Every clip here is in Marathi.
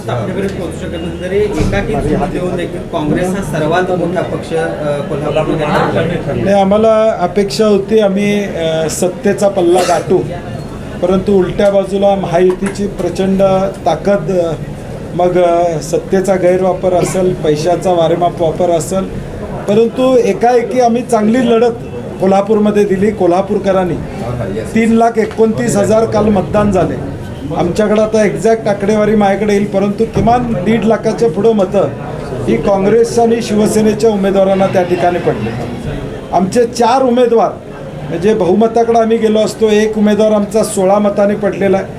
स्थापनेकडे पोहोचू शकत नाही तरी एकाकी देऊन देखील काँग्रेस हा सर्वात मोठा पक्ष कोल्हापूरमध्ये. नाही, आम्हाला अपेक्षा होती आम्ही सत्तेचा पल्ला गाठू, परंतु उलट्या बाजूला महायुतीची प्रचंड ताकद, मग सत्तेचा गैरवापर असेल, पैशाचा वारेमाप वापर असेल, परंतु एकाएकी आम्ही चांगली लढत कोल्हापूरमध्ये दिली. कोल्हापूरकरांनी 3,29,000 काल मतदान झाले. आमच्याकडं आता एक्झॅक्ट आकडेवारी माझ्याकडे येईल, परंतु किमान 1.5 लाखाच्या पुढं मतं ही काँग्रेस आणि शिवसेनेच्या उमेदवारांना त्या ठिकाणी पडले. आमचे 4 उमेदवार म्हणजे बहुमताकडे आम्ही गेलो असतो, एक उमेदवार आमचा 16 मतांनी पडलेला आहे.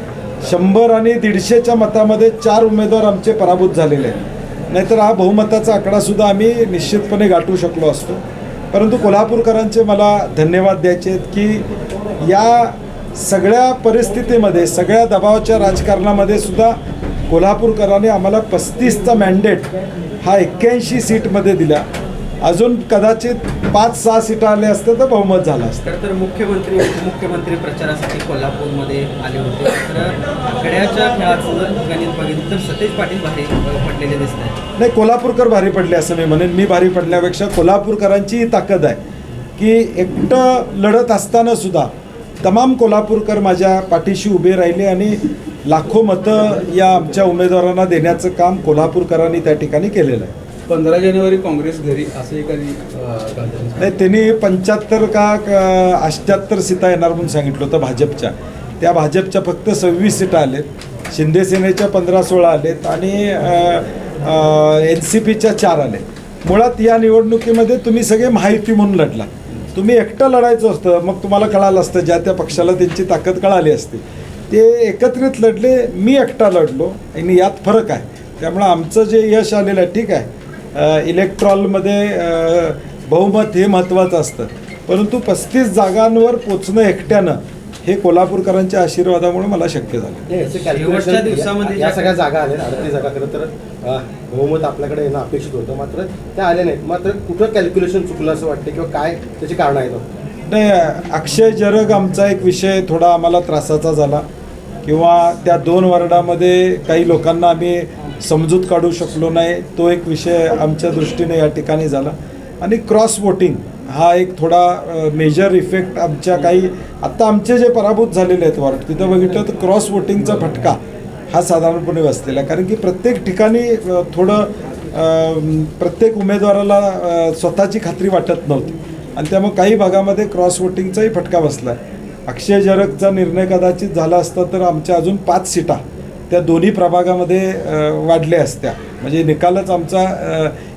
100 आणि 150च्या मतामध्ये 4 उमेदवार आमचे पराभूत झालेले आहेत. नाहीतर हा बहुमताचा आकडासुद्धा आम्ही निश्चितपणे गाठू शकलो असतो. परंतु कोल्हापूरकरांचे मला धन्यवाद द्यायचे आहेत की या सगळ्या परिस्थितीमध्ये, सगळ्या दबावाच्या राजकारणामध्ये सुद्धा कोल्हापूरकरांनी आम्हाला 35चा मॅन्डेट हा 81 सीटमध्ये दिला. अजून कदाचित 5-6 सीटा आल्या असत्या तर बहुमत झालं असतं. तर मुख्यमंत्री उपमुख्यमंत्री प्रचारासाठी कोल्हापूरमध्ये आले होते. तर आकड्याच्या खेळाचं जर गणित बघितलं तर सतेज पाटील भारी पडलेले दिसत आहेत. नाही, कोल्हापूरकर भारी पडले असं मी म्हणेन. मी भारी पडल्यापेक्षा कोल्हापूरकरांची ही ताकद आहे की एकटं लढत असताना सुद्धा तमाम कोल्हापूरकर माझ्या पाठीशी उभे राहिले आणि लाखो मतं या आमच्या उमेदवारांना देण्याचं काम कोल्हापूरकरांनी त्या ठिकाणी केलेलं आहे. 15 जानेवारी काँग्रेस घरी असं एखादी नाही, त्यांनी 75 का 78 सीटा येणार म्हणून सांगितलं होतं भाजपच्या. त्या भाजपच्या फक्त 26 सीटा आलेत, शिंदे सेनेच्या 15-16 आलेत आणि NCPच्या 4 आले. मुळात या निवडणुकीमध्ये तुम्ही सगळे महायुती म्हणून लढला. तुम्ही एकटं लढायचं असतं मग तुम्हाला कळालं असतं, ज्या त्या पक्षाला त्यांची ताकद कळाली असते. ते एकत्रित लढले, मी एकटा लढलो आणि यात फरक आहे. त्यामुळं आमचं जे यश आलेलं आहे, ठीक आहे, इलेक्ट्रॉलमध्ये बहुमत हे महत्त्वाचं असतं, परंतु 35 जागांवर पोचणं एकट्यानं हे कोल्हापूरकरांच्या आशीर्वादामुळे मला शक्य झालं. शेवटच्या दिवसामध्ये या सगळ्या जागा आल्या, 38 जागा खरं तर बहुमत आपल्याकडे येणं अपेक्षित होतं, मात्र त्या आल्या नाहीत. मात्र कुठं कॅल्क्युलेशन चुकलं असं वाटतं किंवा काय त्याची कारणं आहेत? नाही, अक्षय जरग आमचा एक विषय थोडा आम्हाला त्रासाचा झाला, किंवा त्या 2 वॉर्डामध्ये काही लोकांना आम्ही समजूत काढू शकलो नाही, तो एक विषय आमच्या दृष्टीने या ठिकाणी झाला. आणि क्रॉस वोटिंग हा एक थोडा मेजर इफेक्ट आमच्या काही, आत्ता आमचे जे पराभूत झालेले आहेत वॉर्ड तिथं बघितलं तर क्रॉस वोटिंगचा फटका हा साधारणपणे बसलेला आहे. कारण की प्रत्येक ठिकाणी प्रत्येक उमेदवाराला स्वतःची खात्री वाटत नव्हती आणि त्यामुळे काही भागामध्ये क्रॉस वोटिंगचाही फटका बसला आहे. अक्षय जरगचा निर्णय कदाचित झाला असता तर आमच्या अजून 5 सीटा त्या दोन्ही प्रभागामध्ये वाढल्या असत्या, म्हणजे निकालच आमचा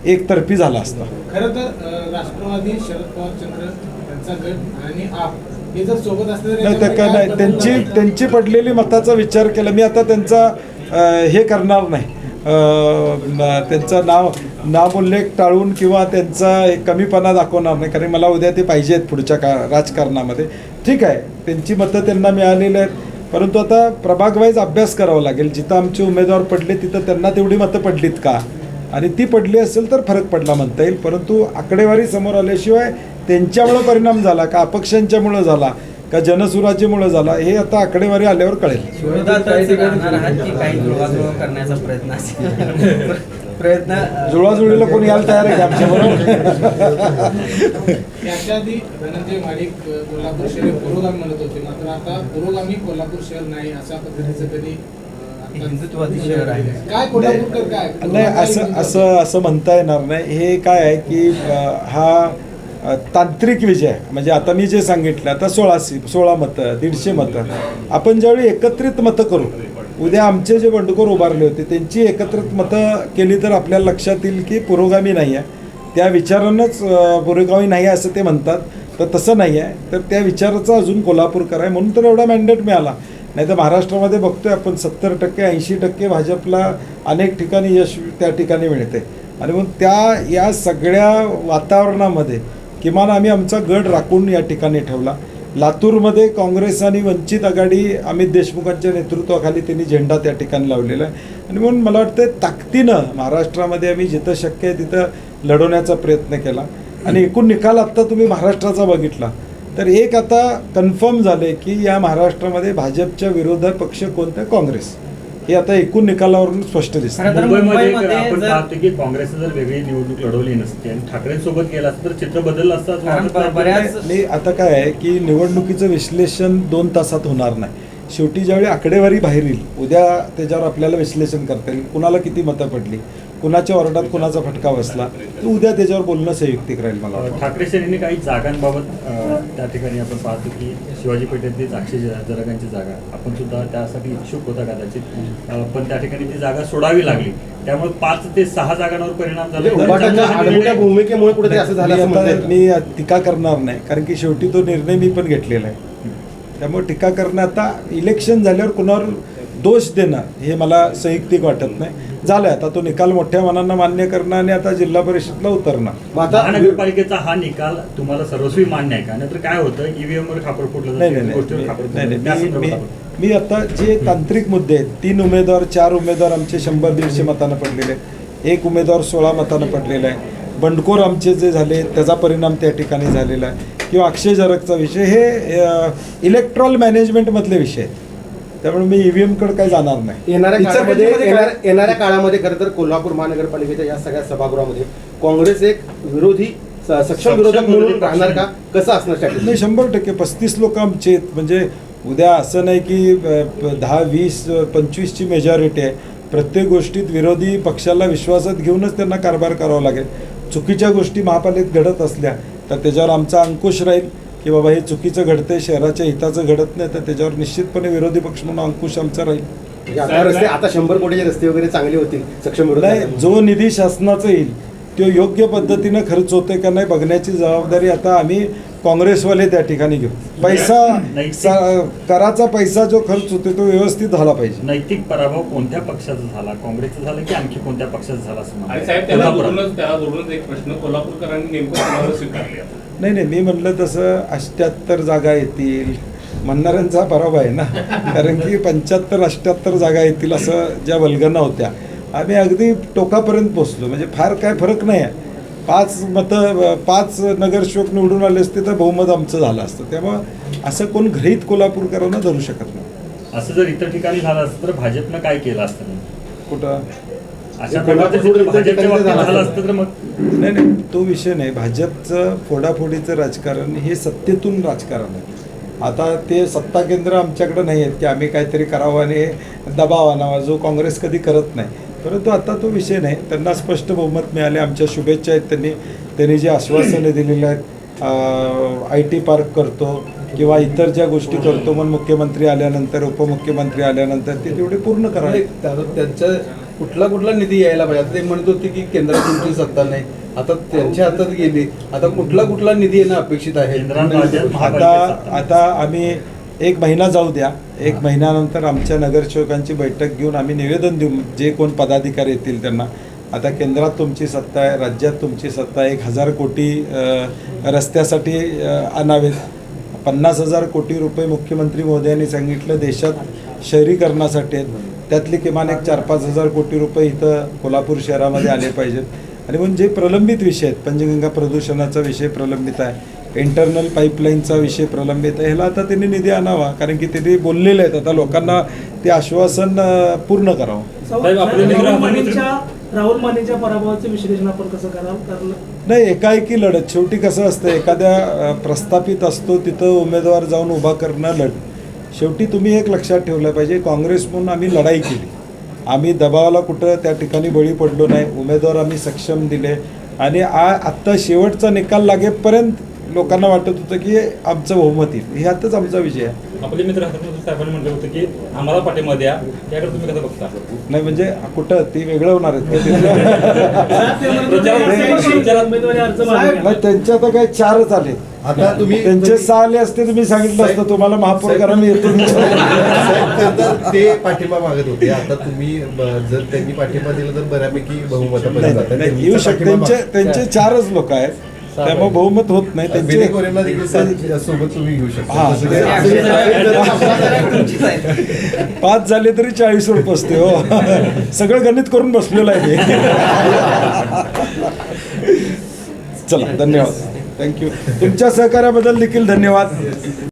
एकतर्फी झाला असता. खरं तर राष्ट्रवादी, शरद पवार चंद्र यांचा गट आणि आप हे जर सोबत असले नाही तर काय नाही, त्यांची पडलेली मताचा विचार केला. मी आता त्यांचा हे करणार नाही, त्यांचं नामोल्लेख टाळून किंवा त्यांचा कमीपणा दाखवणार नाही, कारण मला उद्या ते पाहिजे आहेत पुढच्या राजकारणामध्ये. ठीक आहे, त्यांची मतं त्यांना मिळालेली आहेत, परंतु आता प्रभाग वाईज अभ्यास करावा लागेल. जिथं आमचे उमेदवार पडले तिथं त्यांना तेवढी मतं पडलीत का, आणि ती पडली असेल तर फरक पडला म्हणता येईल. परंतु आकडेवारी समोर आल्याशिवाय त्यांच्यामुळं परिणाम झाला का, अपक्षांच्यामुळं झाला का, जनसुराज्यमुळं झाला, हे आता आकडेवारी आल्यावर कळेल. जुळवाजुळीला कोणी यायला तयार आहे का आमच्याबरोबर? याच्या आधी धनंजय महाडिक कोल्हापूर शहर पुरोगामी म्हणत होते, मात्र आता पुरोगामी कोल्हापूर शहर नाही अशा पद्धतीचं कधी हिंदुत्ववादी शहर आहे. काय कोल्हापूरकर काय नाही, असं म्हणता येणार नाही. हे काय आहे की हा तांत्रिक विजय, म्हणजे आता मी जे सांगितलं, आता 16 मतं, 150 मतं, आपण ज्यावेळी एकत्रित मतं करू, उद्या आमचे जे बंडखोर उभारले होते त्यांची एकत्रित मतं केली तर आपल्याला लक्षात येईल की पुरोगामी नाही आहे. त्या विचारानंच पुरोगामी नाही आहे असं ते म्हणतात, तर तसं नाही आहे. तर त्या विचाराचा अजून कोल्हापूरकर आहे म्हणून तर एवढा मॅन्डेट मिळाला. नाही तर महाराष्ट्रामध्ये बघतोय आपण 70% 80% भाजपला अनेक ठिकाणी यश त्या ठिकाणी मिळते. आणि मग या सगळ्या वातावरणामध्ये किमान आम्ही आमचा गड राखून या ठिकाणी ठेवला. लातूरमध्ये काँग्रेस आणि वंचित आघाडी अमित देशमुखांच्या नेतृत्वाखाली त्यांनी झेंडा त्या ठिकाणी लावलेला आहे. आणि म्हणून मला वाटतं ताकदीनं महाराष्ट्रामध्ये आम्ही जिथं शक्य आहे तिथं लढवण्याचा प्रयत्न केला. आणि एकूण निकाल आत्ता तुम्ही महाराष्ट्राचा बघितला तर एक आता कन्फर्म झालं की या महाराष्ट्रामध्ये भाजपच्या विरोधात पक्ष कोणता, काँग्रेस. हे आता एकूण निकालावरून स्पष्ट दिसतं. खरं तर मुंबईमध्ये मुंबईमध्ये आपण जर- पाहतो की काँग्रेसने जर वेगळी निवडणूक लढवली नसती आणि ठाकरेंसोबत गेला असतं तर चित्र बदललं असतं असं कारण वाटत नाही. बऱ्याच मी आता काय आहे की निवडणुकीचं विश्लेषण 2 तासात होणार नाही. शेवटी ज्यावेळी आकडेवारी बाहेर येईल, उद्या त्याच्यावर आपल्याला विश्लेषण करता येईल, कुणाला किती मतं पडली, कुणाच्या वॉर्डात कुणाचा फटका बसला, तर उद्या त्याच्यावर बोलणं संयुक्तिक राहील मला वाटतं. ठाकरे सेनेने काही जागांबाबत त्या ठिकाणी आपण पाहतो की शिवाजी पेठेतली 800 जरगांची जागा आपण सुद्धा त्यासाठी इच्छुक होता कदाचित, पण त्या ठिकाणी ती जागा सोडावी लागली. त्यामुळे 5 ते 6 जागांवर परिणाम झाला. म्हणजे उभाटाच्या आडमुठ्या भूमिकेमुळे कुठेतरी असं झालं असं म्हणता येतं. मी टीका करणार नाही, कारण की शेवटी तो निर्णय मी पण घेतलेला आहे. त्यामुळे टीका करणं, आता इलेक्शन झाल्यावर कुणावर दोष देणं हे मला संयुक्तिक वाटत नाही. झालं आता तो निकाल मोठ्या मनानं मान्य करणं आणि आता जिल्हा परिषदला उतरणं. मग आता महानगरपालिकेचा हा निकाल तुम्हाला सर्वस्वी मान्य आहे का? नाहीतर काय होतं, ईव्हीएम वर खापर फुटलं नाही जातं, नाही गोष्टीवर खापर नाही फुटलं जातं. त्या नाही संदर्भात मी आपण- मी आता जे तांत्रिक मुद्दे आहेत, 3 उमेदवार 4 उमेदवार आमचे 100-150 मतानं पडलेले आहेत, 1 उमेदवार 16 मतानं पडलेला आहे, बंडखोर आमचे जे झाले त्याचा परिणाम त्या ठिकाणी झालेला आहे, किंवा अक्षय जरगचा विषय, हे इलेक्ट्रॉल मॅनेजमेंटमधले विषय आहेत. त्यामुळे मी ईव्हीएमकडे काही जाणार नाही. येणाऱ्या काळामध्ये खरं तर कोल्हापूर महानगरपालिकेच्या या सगळ्या सभागृहामध्ये काँग्रेस एक विरोधी सक्षम विरोधक म्हणून राहणार का? कसं असणार स्ट्रॅटेजी? नाही, 100% 35 लोक आमचे आहेत. म्हणजे उद्या असं नाही की 10, 20, 25ची मेजॉरिटी आहे. प्रत्येक गोष्टीत विरोधी पक्षाला विश्वासात घेऊनच त्यांना कारभार करावा लागेल. चुकीच्या गोष्टी महापालिकेत घडत असल्या तर त्याच्यावर आमचा अंकुश राहील की बाबा हे चुकीचं घडतंय, शहराच्या हिताचं घडत नाही, तर त्याच्यावर निश्चितपणे विरोधी पक्ष म्हणून अंकुश आमचा राहील. म्हणजे आता रस्ते, आता 100 कोटीचे रस्ते वगैरे चांगले होतील सक्षम विरोध नाही, जो निधी शासनाचा येईल तो योग्य पद्धतीनं खर्च होतोय का नाही बघण्याची जबाबदारी आता आम्ही काँग्रेसवाले त्या ठिकाणी घेऊ. कराचा पैसा जो खर्च होतोय तो व्यवस्थित झाला पाहिजे. नैतिक पराभव कोणत्या पक्षाचा झाला? काँग्रेसचा झाला की आणखी कोणत्या पक्षाचा झाला असं मला आणि साहेब त्याला जोडूनच एक प्रश्न कोल्हापूरकरांनी नेमकं कोणावर स्वीकारले आता? नाही, मी म्हणलं तसं 78 जागा येतील म्हणणाऱ्यांचा पराभव आहे ना. कारण की 75-78 जागा येतील असं ज्या वल्गना होत्या, आम्ही अगदी टोकापर्यंत पोचलो. म्हणजे फार काय फरक नाही आहे. 5 नगरसेवक निवडून आले असते तर बहुमत आमचं झालं असतं. त्यामुळं असं कोण गृहीत कोल्हापूरकरांना धरू शकत नाही. असं जर इतर ठिकाणी झालं असतं तर भाजपनं काय केलं असतं? कुठं अशा प्रकारचं चित्र भाजपच्या बाबतीत झालं असतं तर मग नाही, तो विषय नाही. भाजपचं फोडाफोडीचं राजकारण हे सत्तेतून राजकारण आहे. आता ते सत्ता केंद्र आमच्याकडे नाही आहेत की आम्ही काहीतरी करावं आणि दबाव आणावा, जो काँग्रेस कधी करत नाही. परंतु आता तो विषय नाही. त्यांना स्पष्ट बहुमत मिळाले, आमच्या शुभेच्छा आहेत. त्यांनी जे आश्वासने दिलेली आहेत, IT पार्क करतो किंवा इतर ज्या गोष्टी करतो, मग मुख्यमंत्री आल्यानंतर, उपमुख्यमंत्री आल्यानंतर ते तेवढे पूर्ण करावे. त्यांचा कुठला निधी यायला पाहिजे? आता ते म्हणत होते की केंद्रात तुमची सत्ता नाही, आता त्यांच्या हातात गेली, आता कुठला निधी येणं अपेक्षित आहे? आता आम्ही 1 महिना जाऊ द्या, 1 महिन्यानंतर आमच्या नगरसेवकांची बैठक घेऊन आम्ही निवेदन देऊ, जे कोण पदाधिकारी येतील त्यांना. आता केंद्रात तुमची सत्ता आहे, राज्यात तुमची सत्ता आहे, 1000 कोटी रस्त्यासाठी आणावेत, 50,000 कोटी रुपये मुख्यमंत्री महोदयांनी सांगितलं देशात शहरीकरणासाठी आहेत. त्यातली किमान 4-5 हजार कोटी रुपये इथं कोल्हापूर शहरामध्ये आले पाहिजेत. आणि म्हणून जे प्रलंबित विषय आहेत, पंचगंगा प्रदूषणाचा विषय प्रलंबित आहे, इंटरनल पाईपलाईनचा विषय प्रलंबित आहे, ह्याला आता त्यांनी निधी आणावा. कारण की त्यांनी बोललेले आहेत, आता लोकांना ते आश्वासन पूर्ण करावं. राहुल मानेच्या पराभवाचं विश्लेषण आपण कसं कराल? कारण नाही, एकाएकी लढत. शेवटी कसं असतं, एखाद्या प्रस्थापित असतो तिथं उमेदवार जाऊन उभा करणं लढ. शेवटी तुम्ही एक लक्षात ठेवलं पाहिजे, काँग्रेस म्हणून आम्ही लढाई केली, आम्ही दबावाला कुठं त्या ठिकाणी बळी पडलो नाही, उमेदवार आम्ही सक्षम दिले. आणि आत्ता शेवटचा निकाल लागेपर्यंत लोकांना वाटत होतं की आमचं बहुमत येईल. ह्यातच आमचा विजय आहे. आपले मित्र साहेबांनी म्हटलं होतं की आम्हाला पाठिंबा या, त्याकडे तुम्ही कसं बघता? नाही, म्हणजे कुठं ती वेगळं होणार आहेत उमेदवारी अर्ज मागे नाही, त्यांच्या आता काय 4च आले. आता तुम्ही त्यांचे 6 आले असते तुम्ही सांगितलं असतं तुम्हाला महापौर करा, मी येतो. तर ते पाठिंबा मागत होते. आता तुम्ही जर त्यांनी पाठिंबा दिला तर बऱ्यापैकी बहुमतापर्यंत जातात. नाही, येऊ शकते. त्यांचे 4च लोक आहेत, त्यामुळे बहुमत होत नाही त्यांचे. विनेकोरेंना देखील सोबत तुम्ही घेऊ शकता. 5 झाले तरी 40 वर पोचते. हो, सगळं गणित करून बसलेलं आहे. चला, धन्यवाद, थँक्यू. तुमच्या सहकार्याबद्दल देखील धन्यवाद.